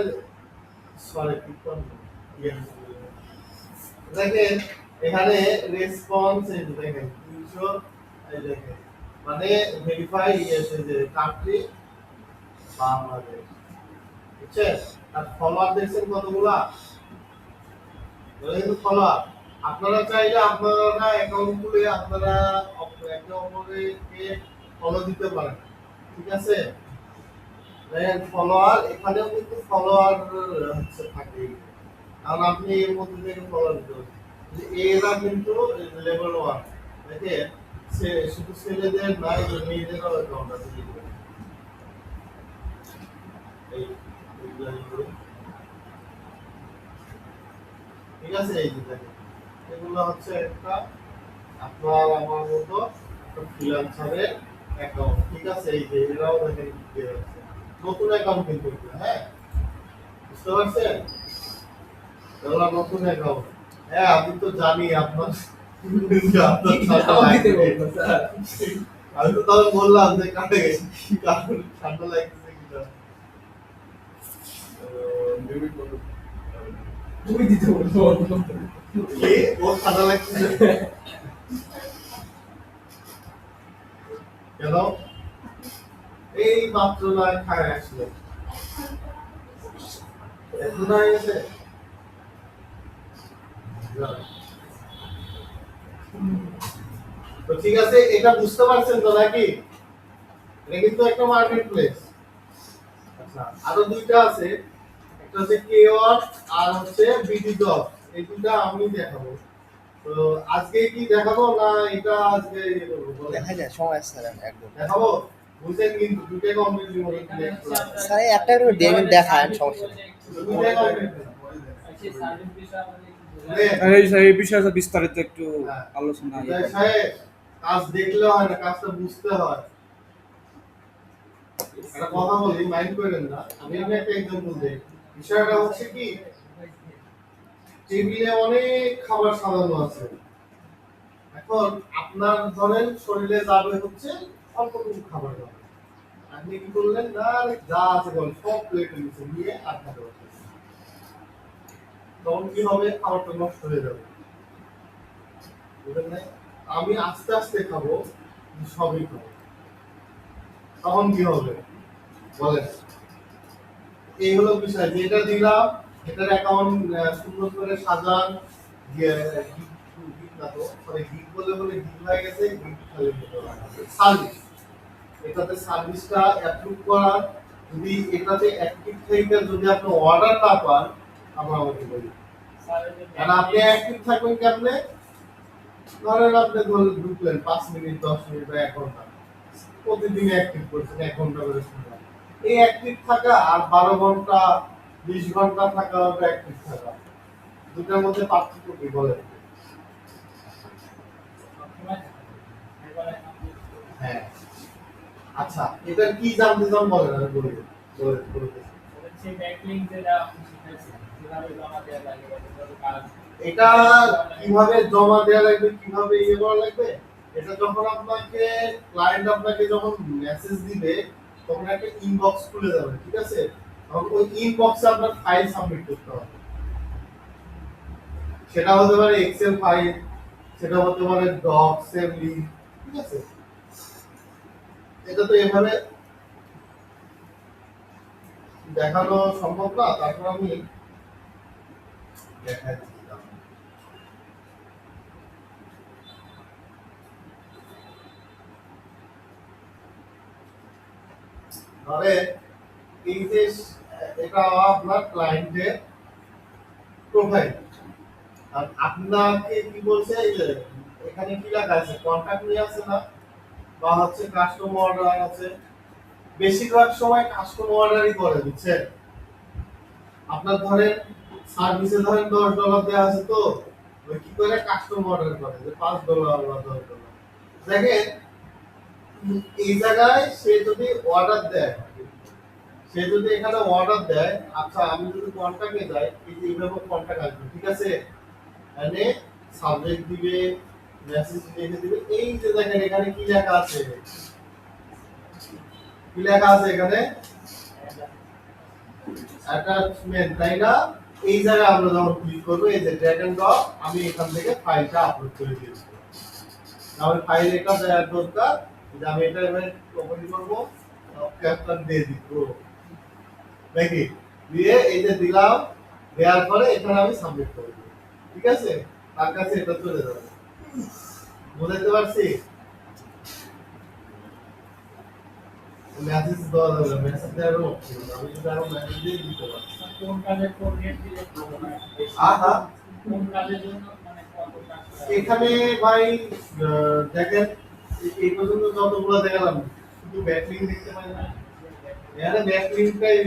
সরি 53 দেখেন এখানে রেসপন্স এই যে দেখেন 300 এই দেখেন মানে ভেরিফাই এসে যে কান্ট্রি বাংলাদেশ বুঝছেন আর ফলোয়ার দেখছেন কতগুলা কিন্তু ফলোয়ার আপনারা চাইলে আপনারা অ্যাকাউন্ট খুলে আপনারা একে অপরকে ফলো দিতে পারেন ঠিক আছে দেখেন ফলোয়ার এখানেও কিন্তু ফলোয়ার হচ্ছে থাকে কারণ আপনি এর মধ্যে থেকে ফলো দিতে পারেন যে এরা কিন্তু লেভেল 1 দেখেন সে শুধু ছেলেদের না মেয়েদেরও অ্যাকাউন্ট আছে এই এইগুলো ঠিক আছে এই যে দেখেন এগুলো হচ্ছে একটা আপনার আমার মতো একটা ফ্রিল্যান্সারের অ্যাকাউন্ট ঠিক আছে এই যে এরাও দেখেন দেওয়া আছে নতুন অ্যাকাউন্ট কিন্তু এগুলো, হ্যাঁ বুঝতে পারছেন এগুলো নতুন অ্যাকাউন্ট হ্যাঁ আমি তো জানি আপনার আপনার ঠান্ডা দিতে লাগবে বলবো স্যার আমি তো তখন বললাম যে কাটে গেছে কারণ ঠান্ডা লাগতেছে কিনা তুমি দিতে বলবো কি ও ঠান্ডা লাগতেছে কেন এই মাত্র না খায় আসলো এখন না এসে তো ঠিক আছে এটা বুঝতে পারছেন তো নাকি এটা কিন্তু একটা মার্কেট প্লেস আচ্ছা আরো দুইটা আছে একটা হচ্ছে K1 আর হচ্ছে বিডি জব এই দুইটা আমি দেখাবো তো আজকে কি দেখাবো না এটা আজকে ইয়ে করবো বলেন? দেখা যায় সময় আছে স্যার একদম দেখাবো বুঝছেন কিন্তু দুইটা কমপ্লিট করে স্যার একটা করে দিয়ে দেখায় সমস্যা নেই দুইটা কমপ্লিট এই বিষয়ে বিস্তারিত একটু আলোচনা কাজ দেখলে হয় না কাজটা বুঝতে হয় একটা কথা বলি মাইন্ড করেন না আমি একটা এক্সাম্পল দেই বিষয়টা হচ্ছে কি টেবিলে অনেক খাবার সাজানো আছে এখন আপনার ধরেন শরীরে যাবে হচ্ছে অল্পটুকু খাবার যাবে আপনি কি করলেন না আরে যা আছে বল সব প্লেটে নিচে নিয়ে আর খেতে পারবেন তখন কি হবে খাবারটা নষ্ট হয়ে যাবে বুঝলেন না আমি আস্তে আস্তে খাবো সবই খাবো তখন কি হবে বলেন এই হলো বিষয় যেটা দিলাম এটার অ্যাকাউন্ট সুন্দর করে সাজান গিগ বলে গিগ হয়ে গেছে গিগ খালি সার্ভিস এটাতে সার্ভিসটা অ্যাপ্রুভ করার যদি এটাতে অ্যাক্টিভ থেকে যদি আপনি অর্ডার না পান আমরা আমাকে বলি কারণ আপনি অ্যাক্টিভ থাকবেন কেমনে ধরেন আপনি ঢুকলেন 5 মিনিট 10 মিনিট বা 1 ঘন্টা প্রতিদিন অ্যাক্টিভ করছেন 1 ঘন্টা করে সময় এই অ্যাক্টিভ থাকা আর 12 ঘন্টা 20 ঘন্টা থাকা আর অ্যাক্টিভ থাকা দুটার মধ্যে পার্থক্য কি বলেন হ্যাঁ আচ্ছা এটা কি জানতে চান বলেন আমি বলি এটা কিভাবে জমা দেওয়া লাগবে কিভাবে ইয়ে করা লাগবে এটা যখন আপনাকে ক্লায়েন্ট আপনাকে যখন মেসেজ দিবে তখন একটা ইনবক্স খুলে যাবে ঠিক আছে তখন ওই ইনবক্সে আপনার ফাইল সাবমিট করতে হবে সেটা হতে পারে এক্সেল ফাইল সেটা হতে পারে ডকস এর লিংক ঠিক আছে এটা তো এভাবে দেখানো সম্ভব না তারপর আমি দেখাই দিলাম ধরে এই যে এটা আপনার ক্লায়েন্টের প্রোফাইল আর আপনাকে কি বলছে এই যে এখানে কি লেখা আছে কন্টাক্ট নিয়ে আছে না বা হচ্ছে কাস্টমার অর্ডার আছে বেশিরভাগ সময় কাস্টম অর্ডারই করে, বুঝছেন? আপনার ধরেন সার্ভিসে ধরেন $10 দেওয়া আছে, তো ওই কি করে কাস্টম অর্ডার করে যে $5 বা $10। দেখেন এই জায়গায় সে যদি অর্ডার দেয়, সে যদি এখানে অর্ডার দেয়, আচ্ছা আমি যদি কন্টাক্টে যাই, এই যে এইভাবে কন্টাক্ট আসবে, ঠিক আছে? মানে সাবজেক্ট দিবে, মেসেজ লিখে দিবে, এই যে দেখেন এখানে কি লেখা আছে, কি লেখা আছে এখানে অ্যাটাচমেন্ট, তাই না? এই জায়গায় আমরা যখন ক্লিক করব, এই যে ড্র্যাগ এন্ড ড্রপ, আমি এখান থেকে ফাইলটা আপলোড করে দিয়েছি। তাহলে ফাইল এটা দেওয়ার দরকার, যে আমি এটা এবার ওপেন করব, ক্যাপচার দিয়ে দিব, নাকি দিয়ে এই যে দিলাম, দেওয়ার পরে এখানে আমি সাবমিট করে দেব, ঠিক আছে? তার কাছে এটা চলে যাবে। বুঝতে পারছি? মেসেজ দেওয়া যাবে, মেসেজ দেওয়ার অপশন আমি যদি আরো মেসেজ দিয়ে দিতে পারি। কোন কাজের কোন নেট দিলে ভালো হয়? আহা, কোন কাজের জন্য মানে কত টাকা? এখানে ভাই দেখেন এই পর্যন্ত যতগুলো দেখালাম, শুধু ব্যাকলিং দেখতে পাই না, এখানে ব্যাকলিংটাই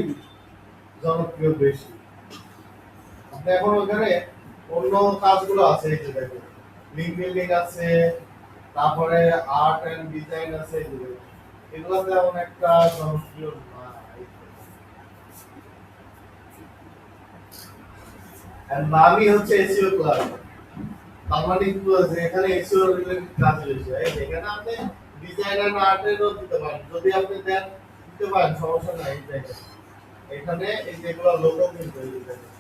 জনপ্রিয় বেশি। আপনি এখন ওখানে অন্য কাজগুলো আছে, এই যে দেখেন লিঙ্ক বিল্ডিং আছে, তারপরে আর্ট এন্ড ডিজাইন আছে, এই যে দেখেন। এগুলো তেমন একটা জনপ্রিয় না। আর নামই হচ্ছে এসইও ক্লাস, তার মানে কি বলছে এখানে এসইও রিলেটেড কাজ রয়েছে। এই এখানে আপনি ডিজাইন এন্ড আর্টেরও দিতে পারেন, যদি আপনি দেন দিতে পারেন, সমস্যা নাই। এই দেখেন এখানে এই যেগুলো লোগো কিন্তু এই দেখেন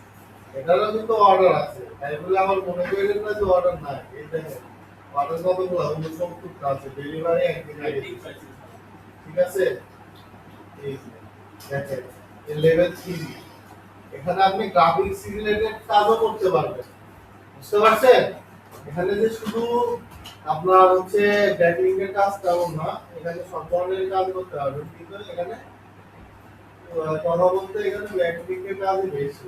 এটারও কিন্তু অর্ডার আছে, তাই বলে আমার মনে করেন না যে অর্ডার নাই। এই দেখেন অর্ডার কতগুলো 69টা আছে, ডেলিভারি একদিন আগে, ঠিক আছে? এই যে দেখেন এই লেভেল 3, এখানে আপনি গ্রাফিক্স রিলেটেড কাজও করতে পারবেন, বুঝতে পারছেন? এখানে যে শুধু আপনার হচ্ছে ব্যাকলিং এর কাজ তেমন না, এখানে সব ধরনের কাজ করতে পারবেন, কিন্তু এখানে কথা বলতে এখানে ব্যাকলিং এর কাজই বেশি।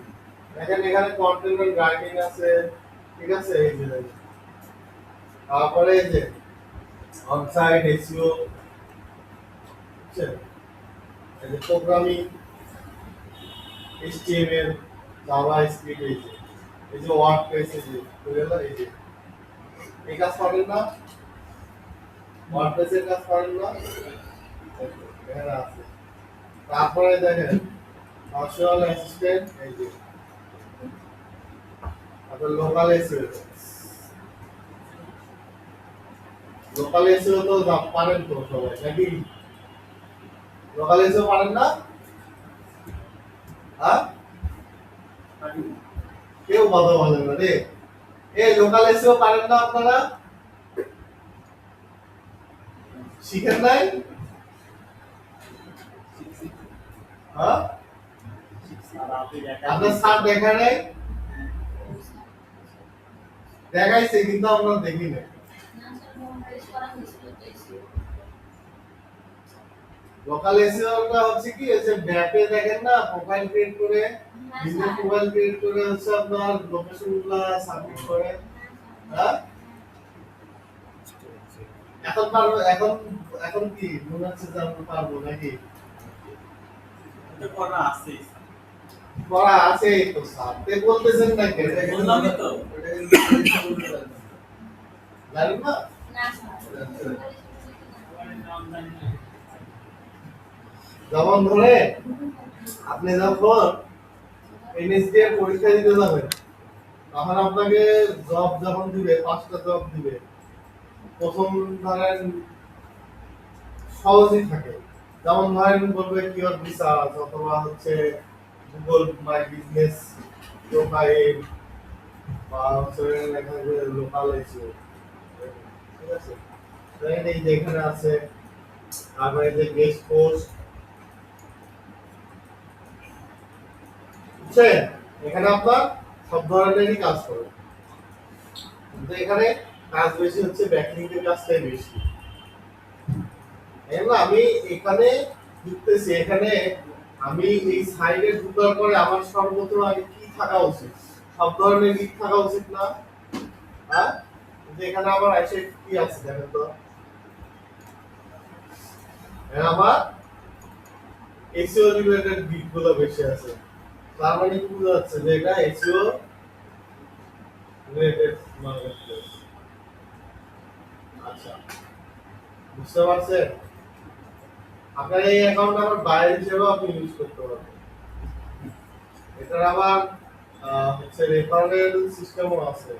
দেখেন এখানে কন্টেন্ট রাইটিং আছে, ঠিক আছে? এই যে দেখেন। তারপরে এই যে অনসাইট এসইও, বুঝছেন? এই যে প্রোগ্রামিং, HTML, জাভাস্ক্রিপ্ট, এই যে ওয়ার্ডপ্রেস, এই যে এই কাজ করেন না, ওয়ার্ডপ্রেসের কাজ করেন না, এখানে আছে। তারপরে দেখেন ভার্চুয়াল অ্যাসিস্ট্যান্ট, এই যে আপনার লোকাল এসইও, লোকাল এসইও তো পারেন তো সবাই, নাকি? লোকাল এসইও পারেন না? হ্যাঁ, কেউ কথা বলেন না রে। এই লোকাল এসইও পারেন না আপনারা? শিখেন নাই? হ্যাঁ, আর আপনি আপনার স্যার দেখা নাই? দেখাইছে কিন্তু আমরা দেখি নাই। লোকাল এসইওটা হচ্ছে কি, এই যে ম্যাপে দেখেন না প্রোফাইল ক্রিয়েট করে, বিজনেস প্রোফাইল ক্রিয়েট করে হচ্ছে আপনার লোকেশনগুলো সাবমিট করে। হ্যাঁ, এখন পারবো, এখন এখন কি মনে হচ্ছে যে আমরা পারবো নাকি? এটা করা আছে। পড়া আছে তো স্যার, তে বলতেছেন না কেন? বললামই তো। জানেন না? যেমন ধরে আপনি যখন এনএসডি এর পরীক্ষা দিতে যাবেন, তখন আপনাকে জব যখন দিবে, 5টা জব দিবে, প্রথম ধরেন সহজই থাকে। যেমন ধরেন বলবে কিওয়ার্ড রিসার্চ, অথবা হচ্ছে গুগল মাই বিজনেস প্রোফাইল, বা হচ্ছে লেখা লোকাল এসইও, ঠিক আছে? দেখেন এই যে এখানে আছে, তারপরে যে গেস্ট পোস্ট, বুঝছেন? এখানে আপনার সব ধরনেরই কাজ করে, কিন্তু এখানে কাজ বেশি হচ্ছে ব্যাকলিং এর কাজটাই বেশি। এখন আমি এখানে ঢুকতেছি, এখানে আমি এই সাইডে ঢুকার পরে আমার সর্বপ্রথম আগে কি থাকা উচিত? সব ধরনের লিঙ্ক থাকা উচিত না? হ্যাঁ, কিন্তু এখানে আমার এসে কি আছে দেখেন তো, এখানে আমার এসইও রিলেটেড দিকগুলো বেশি আছে। তার মানে কি বোঝা যাচ্ছে যে এটা এসইও রিলেটেড মার্কেট প্লেস। আচ্ছা, বুঝতে পারছেন? আপনার এই অ্যাকাউন্ট আবার বাইরে হিসেবেও আপনি ইউজ করতে পারবেন। এটার আবার হচ্ছে রেফারেল সিস্টেমও আছে।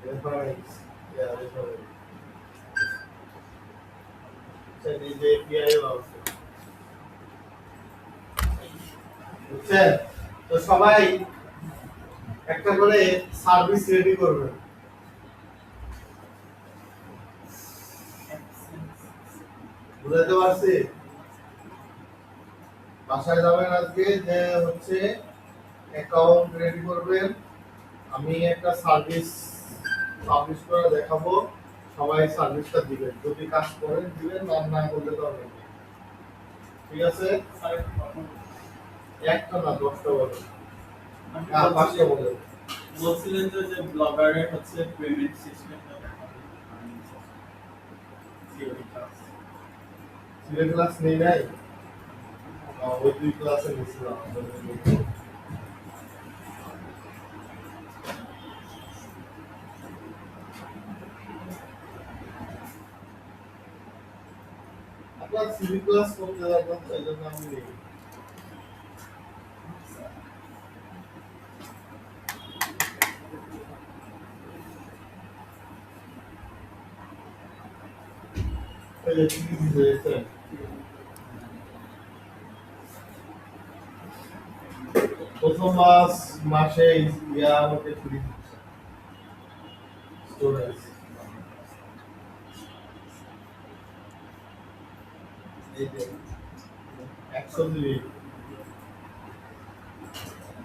Reference, referral. এই যে এপিআই ও আছে। বুঝছেন? তো সবাই একটা করে সার্ভিস রেডি করবেন। বুঝাতে পারছি? বাসায় যাবেন আজকে যে হচ্ছে অ্যাকাউন্ট রেডি করবেন। আমি একটা সার্ভিস পাবলিশ করে দেখাবো, সবাই সার্ভিসটা দিবেন। যদি কাজ করেন দিবেন, না করলে তো হবে না। ঠিক আছে? একটা না 10টা বলেন, না 5টা বলেন। বলছিলেন যে ব্লগারের হচ্ছে পেমেন্ট সিস্টেমটা সিলেট ক্লাস নেই নাই, ওই 2 ক্লাসে নিছিলাম। আপনার সিভি ক্লাস করতে যাবেন তো, এই জন্য আমি নেই। এই যে সিভি দিয়েছে। প্রথম মাসে ইয়া আমাকে ফ্রি দিচ্ছে স্টোরেজ। এই যে 100 জিবি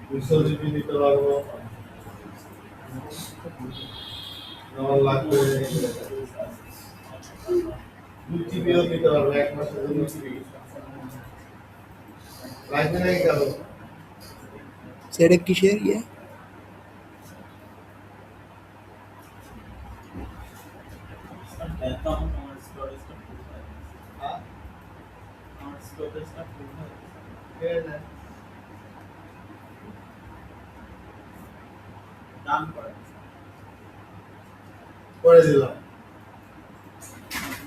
200 জিবি নিতে পারবো, আমার লাগবে 2 জিবিও নিতে পারবো, 1 মাসের জন্য 2 জিবি লাগবে না কেন? সেটা কিসের ইয়ে? আমার স্টোরেজটা ফুল হয়, আমার স্টোরেজটা ফুল হয়। দাম করে করে দিলাম।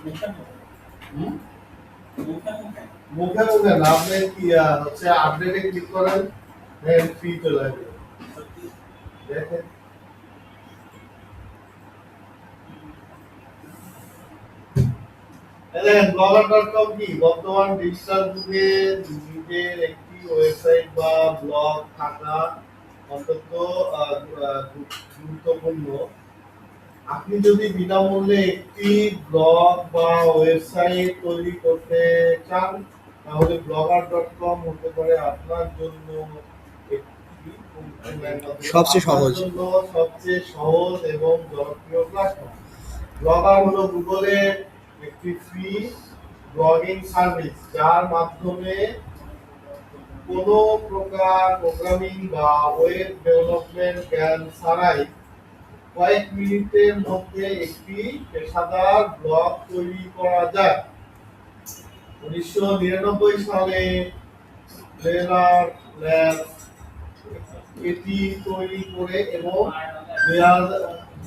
মুখে মুখে মুখে না, আপনি কি হচ্ছে আপডেটে ক্লিক করেন, দেন ফ্রি চলে আসবে। দেখেন blogger.com কি বর্তমান ডিজিটাল যুগে নিজের একটি ওয়েবসাইট বা ব্লগ থাকা অত্যন্ত গুরুত্বপূর্ণ। আপনি যদি বিনামূল্যে একটি ব্লগ বা ওয়েবসাইট তৈরি করতে চান, তাহলে blogger.com হতে পারে আপনার জন্য একটি সবচেয়ে সহজ। আপনার জন্য সবচেয়ে সহজ এবং জনপ্রিয় প্ল্যাটফর্ম। ব্লগার হলো গুগলের একটি ফ্রি ব্লগিং সার্ভিস, যার মাধ্যমে কোনো প্রকার প্রোগ্রামিং বা ওয়েব ডেভেলপমেন্ট জ্ঞান ছাড়াই কয়েক মিনিটের মধ্যে একটি পেশাদার ব্লগ তৈরি করা যায়। 1999 সালে লেনার ল্যাবস এটি তৈরি করে এবং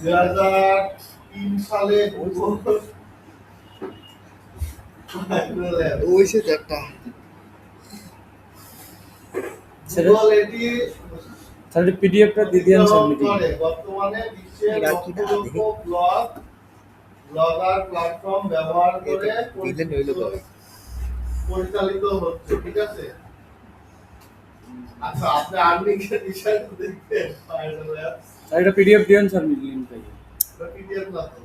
2003 সালে গুগল ওইসে একটা এটি স্যার পিডিএফটা দিয়ে দিয়েন স্যার মিটিং। বর্তমানে বিশ্বের এরা কি না দেখি? ব্লগার প্ল্যাটফর্ম ব্যবহার করে দিলেন হইলো তো। পরিচালিত হচ্ছে। ঠিক আছে? আচ্ছা, আপনি আর্নিং এর বিষয়টা দেখবেন। স্যার এটা পিডিএফ দিয়েন স্যার মিটিং থেকে। পিডিএফ না তো।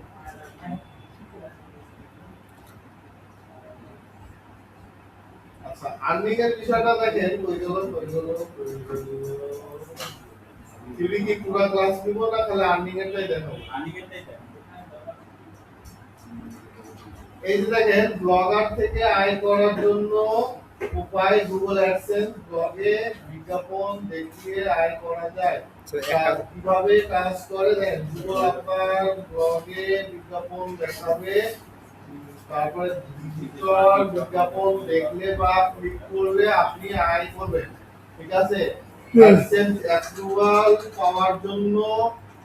আচ্ছা, আর্নিং এর বিষয়টা দেখেন, তুমি কি পুরো ক্লাস নিব না খালি আর্নিং এরটাই দেখো? আনিকেটাই দেয়। এই যে দেখেন, ব্লগার থেকে আয় করার জন্য উপায় গুগল অ্যাডসেন্স ব্লগে বিজ্ঞাপন দেখিয়ে আয় করা যায়। কিভাবে কাজ করে দেখেন, গুগল আপনার ব্লগে বিজ্ঞাপন দেখাবে, তারপরে ডিজিটাল বিজ্ঞাপন দেখলে বা ক্লিক করলে আপনি আয় করবেন, ঠিক আছে? অ্যাডসেন্স অ্যাপ্রুভাল পাওয়ার জন্য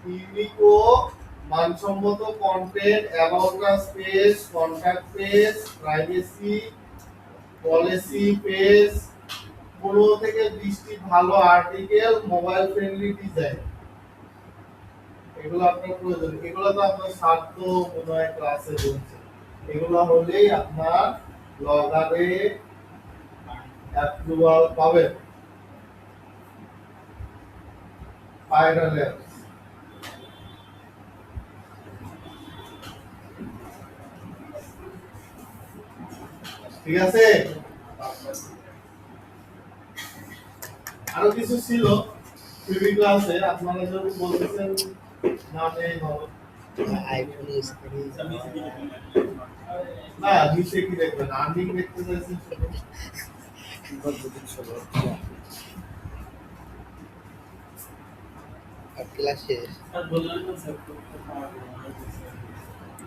ইউনিক ও মানসম্মত content, about us page, contact page, privacy policy page, 15 থেকে 20টি ভালো আর্টিকেল, মোবাইল ফ্রেন্ডলি ডিজাইন, এগুলো আপনার প্রয়োজন। এগুলো তো আপনার স্বার্থ মনে হয় ক্লাসে বলছে, এগুলো হলেই আপনার ব্লগারে অ্যাপ্রুভাল পাবেন। ফাইনালে ঠিক আছে। আরো কিছু ছিল প্রিভি ক্লাসে, আপনারা যদি বলতেছেন না নেই হবে আইফোন ইউজ করি না, নিচে কি দেখবেন? আর্নিং দেখতে চাইছেন শুধু? ক্লাস শেষ আর বললেন না স্যার